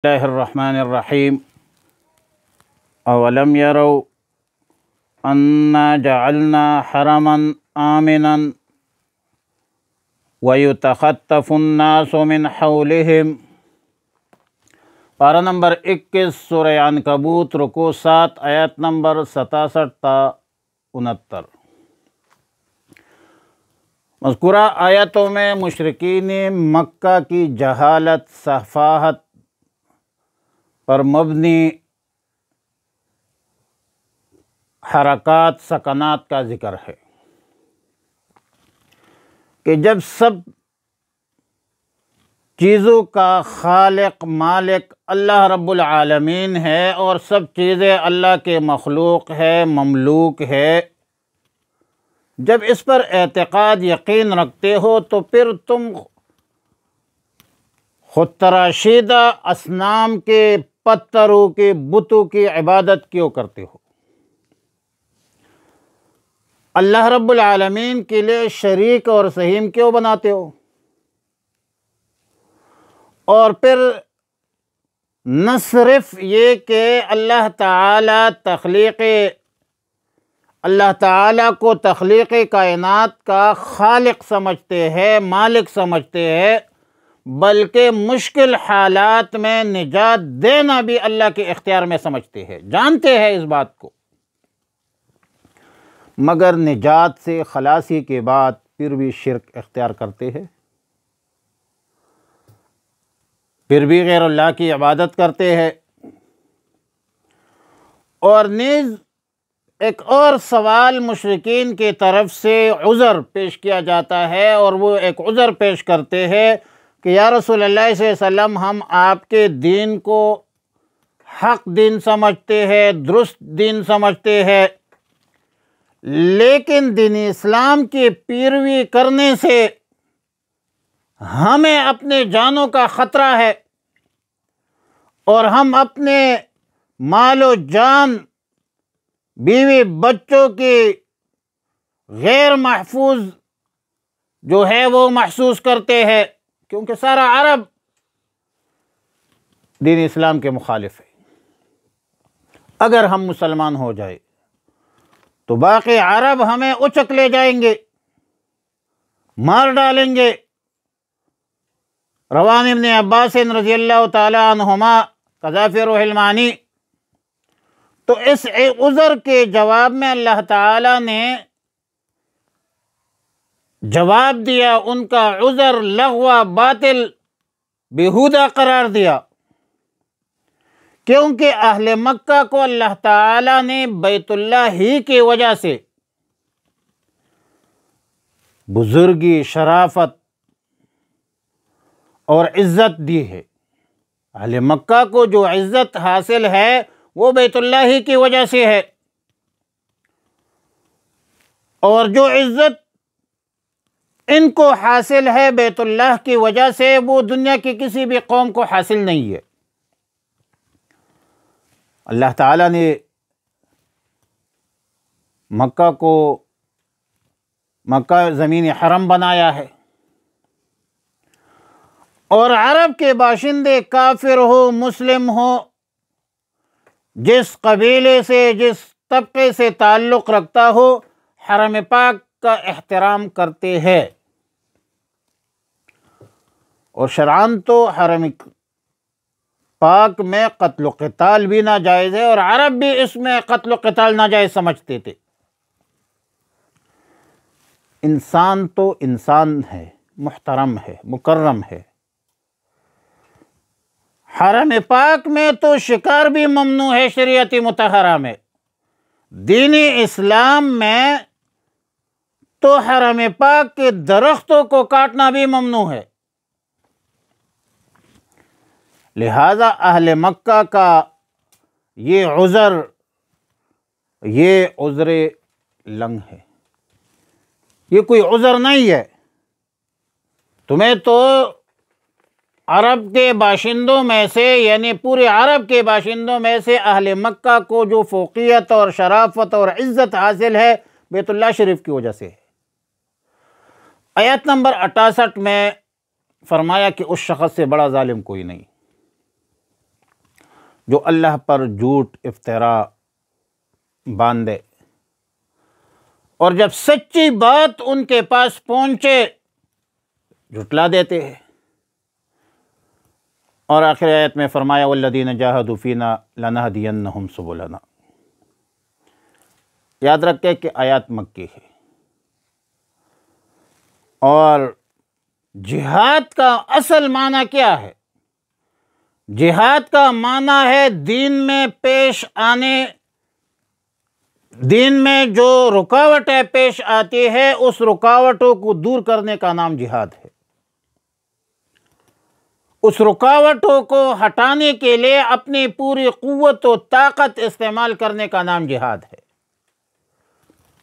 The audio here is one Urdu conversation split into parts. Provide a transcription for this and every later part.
اللہ الرحمن الرحیم اولم یروا انا جعلنا حرما آمنا ویتخطف الناس من حولهم۔ پارہ نمبر 21 سورہ عنکبوت، رکوع 7، آیت نمبر 67 تا 69۔ مذکورہ آیتوں میں مشرکین مکہ کی جہالت، سفاہت پر مبنی حرکات، سکنات کا ذکر ہے کہ جب سب چیزوں کا خالق مالک اللہ رب العالمین ہے اور سب چیزیں اللہ کے مخلوق ہے، مملوک ہے، جب اس پر اعتقاد یقین رکھتے ہو تو پھر تم خود تراشیدہ اصنام کے، پتھروں کے، بتوں کی عبادت کیوں کرتے ہو؟ اللہ رب العالمین کے لیے شریک اور سہیم کیوں بناتے ہو؟ اور پھر نہ صرف یہ کہ اللہ تعالیٰ کو تخلیق کائنات کا خالق سمجھتے ہیں، مالک سمجھتے ہیں، بلکہ مشکل حالات میں نجات دینا بھی اللہ کے اختیار میں سمجھتے ہیں، جانتے ہیں اس بات کو، مگر نجات سے خلاصی کے بعد پھر بھی شرک اختیار کرتے ہیں، پھر بھی غیر اللہ کی عبادت کرتے ہیں۔ اور نیز ایک اور سوال مشرکین کی طرف سے عذر پیش کیا جاتا ہے، اور وہ ایک عذر پیش کرتے ہیں کہ یا رسول اللہ صلی اللہ علیہ وسلم، ہم آپ کے دین کو حق دین سمجھتے ہیں، درست دین سمجھتے ہیں، لیکن دین اسلام کی پیروی کرنے سے ہمیں اپنے جانوں کا خطرہ ہے، اور ہم اپنے مال و جان، بیوی بچوں کی غیر محفوظ جو ہے وہ محسوس کرتے ہیں، کیونکہ سارا عرب دین اسلام کے مخالف ہے۔ اگر ہم مسلمان ہو جائے تو باقی عرب ہمیں اچک لے جائیں گے، مار ڈالیں گے۔ روان ابن عباس رضی اللہ تعالی عنہما، قذافی روح المعانی۔ تو اس عذر کے جواب میں اللہ تعالیٰ نے جواب دیا، ان کا عذر لغو، باطل، بیہودہ قرار دیا، کیونکہ اہل مکہ کو اللہ تعالیٰ نے بیت اللہ ہی کی وجہ سے بزرگی، شرافت اور عزت دی ہے۔ اہل مکہ کو جو عزت حاصل ہے وہ بیت اللہ ہی کی وجہ سے ہے، اور جو عزت ان کو حاصل ہے بیت اللہ کی وجہ سے، وہ دنیا کی کسی بھی قوم کو حاصل نہیں ہے۔ اللہ تعالیٰ نے مکہ زمین حرم بنایا ہے، اور عرب کے باشندے کافر ہو، مسلم ہو، جس قبیلے سے، جس طبقے سے تعلق رکھتا ہو، حرم پاک کا احترام کرتے ہیں، اور شرعاً تو حرم پاک میں قتل و قتال بھی ناجائز ہے، اور عرب بھی اس میں قتل و قتال ناجائز سمجھتے تھے۔ انسان تو انسان ہے، محترم ہے، مکرم ہے۔ حرم پاک میں تو شکار بھی ممنوع ہے شریعت مطہرہ میں، دین اسلام میں تو حرم پاک کے درختوں کو کاٹنا بھی ممنوع ہے۔ لہذا اہل مکہ کا یہ عذر لنگ ہے، یہ کوئی عذر نہیں ہے۔ تمہیں تو عرب کے باشندوں میں سے، یعنی پورے عرب کے باشندوں میں سے اہل مکہ کو جو فوقیت اور شرافت اور عزت حاصل ہے، بیت اللہ شریف کی وجہ سے ہے۔ آیت نمبر 68 میں فرمایا کہ اس شخص سے بڑا ظالم کوئی نہیں۔ جو اللہ پر جھوٹ افترا باندھے، اور جب سچی بات ان کے پاس پہنچے جھٹلا دیتے ہیں۔ اور آخر آیت میں فرمایا والذین جاہدوا فینا لنہدینہم سبلنا۔ یاد رکھیں کہ آیات مکی ہے، اور جہاد کا اصل معنی کیا ہے؟ جہاد کا معنی ہے دین میں پیش آنے، دین میں جو رکاوٹیں پیش آتی ہے اس رکاوٹوں کو دور کرنے کا نام جہاد ہے۔ اس رکاوٹوں کو ہٹانے کے لیے اپنی پوری قوت و طاقت استعمال کرنے کا نام جہاد ہے۔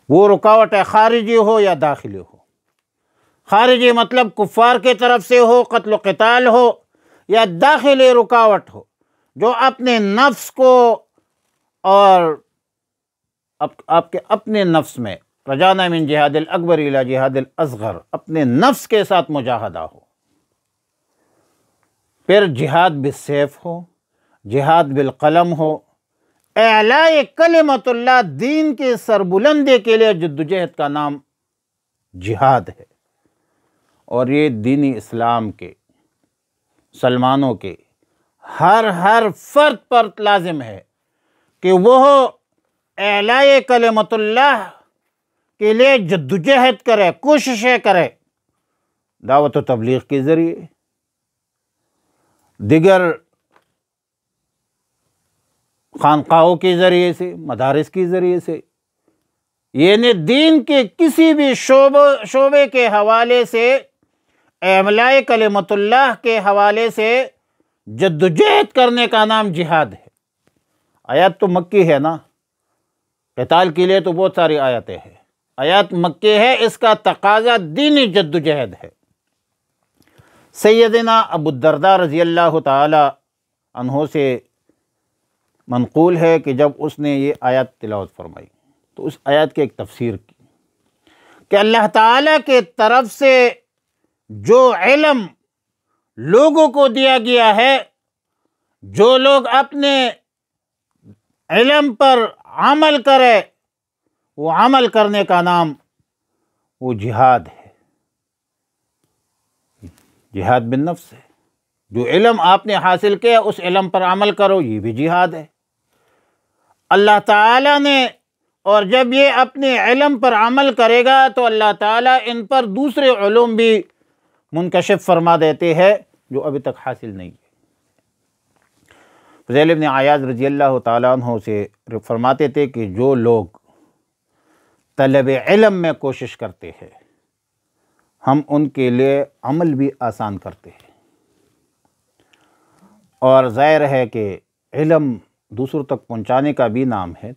وہ رکاوٹیں خارجی ہو یا داخلی ہو۔ خارجی مطلب کفار کی طرف سے ہو، قتل و قتال ہو، یا داخلی رکاوٹ ہو جو اپنے نفس کو اور آپ کے اپنے نفس میں رجعنا من جہاد الاکبر الی جہاد الاصغر، اپنے نفس کے ساتھ مجاہدہ ہو۔ پھر جہاد بالسیف ہو، جہاد بالقلم ہو، اعلاء کلمت اللہ، دین کی سربلندی کے لیے جدوجہد کا نام جہاد ہے۔ اور یہ دینی اسلام کے مسلمانوں کے ہر فرد پر لازم ہے کہ وہ اعلاء کلمت اللہ کے لیے جدوجہد کرے، کوششیں کرے، دعوت و تبلیغ کے ذریعے، دیگر خانقاہوں کے ذریعے سے، مدارس کے ذریعے سے، یعنی دین کے کسی بھی شعبے کے حوالے سے، اعلاء کلمت اللہ کے حوالے سے جدوجہد کرنے کا نام جہاد ہے۔ آیات تو مکی ہے نا، قتال کے لیے تو بہت ساری آیتیں ہیں، آیات مکی ہے، اس کا تقاضا دینی جدوجہد ہے۔ سیدنا ابو الدرداء رضی اللہ تعالی عنہ سے منقول ہے کہ جب اس نے یہ آیات تلاوت فرمائی تو اس آیات کی ایک تفسیر کی کہ اللہ تعالیٰ کے طرف سے جو علم لوگوں کو دیا گیا ہے، جو لوگ اپنے علم پر عمل کرے، وہ عمل کرنے کا نام وہ جہاد ہے، جہاد بالنفس ہے۔ جو علم آپ نے حاصل کیا اس علم پر عمل کرو، یہ بھی جہاد ہے۔ اللہ تعالیٰ نے، اور جب یہ اپنے علم پر عمل کرے گا تو اللہ تعالیٰ ان پر دوسرے علوم بھی منکشف فرما دیتے ہیں جو ابھی تک حاصل نہیں ہے۔ فضیل بن عیاض رضی اللہ تعالیٰ عنہ سے فرماتے تھے کہ جو لوگ طلب علم میں کوشش کرتے ہیں ہم ان کے لیے عمل بھی آسان کرتے ہیں، اور ظاہر ہے کہ علم دوسروں تک پہنچانے کا بھی نام ہے،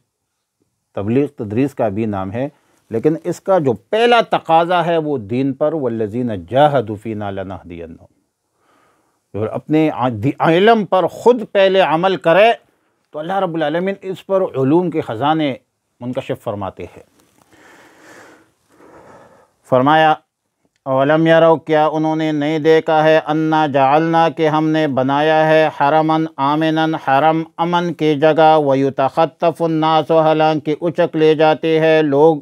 تبلیغ تدریس کا بھی نام ہے، لیکن اس کا جو پہلا تقاضا ہے وہ دین پر والذین جاہدوا فینا لنہدینہم، جو اپنے علم پر خود پہلے عمل کرے تو اللہ رب العالمین اس پر علوم کے خزانے منکشف فرماتے ہیں۔ فرمایا اولم یرو، کیا انہوں نے نہیں دیکھا ہے، انا جعلنا، کہ ہم نے بنایا ہے، حرمن آمنن، حرم امن کی جگہ، ویتخطف الناس، حالانکہ اچک لے جاتے ہیں لوگ،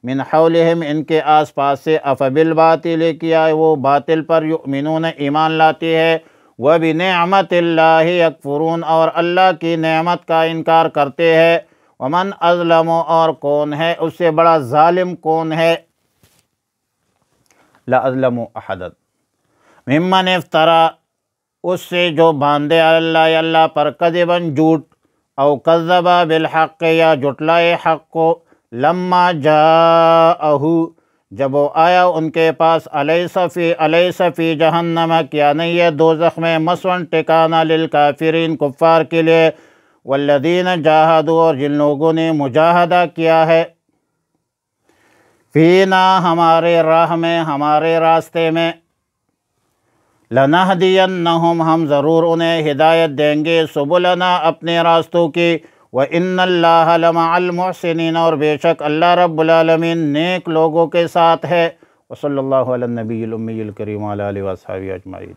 من حولہم، ان کے آس پاس سے، افبالباطل، کیا وہ باطل پر یؤمنون، ایمان لاتے ہیں، وبنعمت اللہ یکفرون، اور اللہ کی نعمت کا انکار کرتے ہیں، ومن اظلم، اور کون ہے اس سے بڑا ظالم، کون ہے، لا اظلم احدا، ممن افترا، اس سے جو باندھے اللہ، اللہ پر، کذباً، جھوٹ، او کذبا بالحق، یا جھٹلائے حق کو، لما جاءہ، جب وہ آیا ان کے پاس، الیس فی جہنم، کیا نہیں ہے دوزخ میں، مثوًا ٹھکانہ، للکافرین، کفار کے لیے، والذین جاہدوا، اور جن لوگوں نے مجاہدہ کیا ہے، فینا، ہمارے راہ میں، ہمارے راستے میں، لنہدینہم، ہم ضرور انہیں ہدایت دیں گے، سبلنا، اپنے راستوں کی، وَإِنَّ اللَّهَ لَمَعَ الْمُحْسِنِينَ، اور بے شک اللہ رب العالمین نیک لوگوں کے ساتھ ہے۔ وصلی اللہ علی النبی الامی الکریم وعلی آلہ وصحبہ اجمعین۔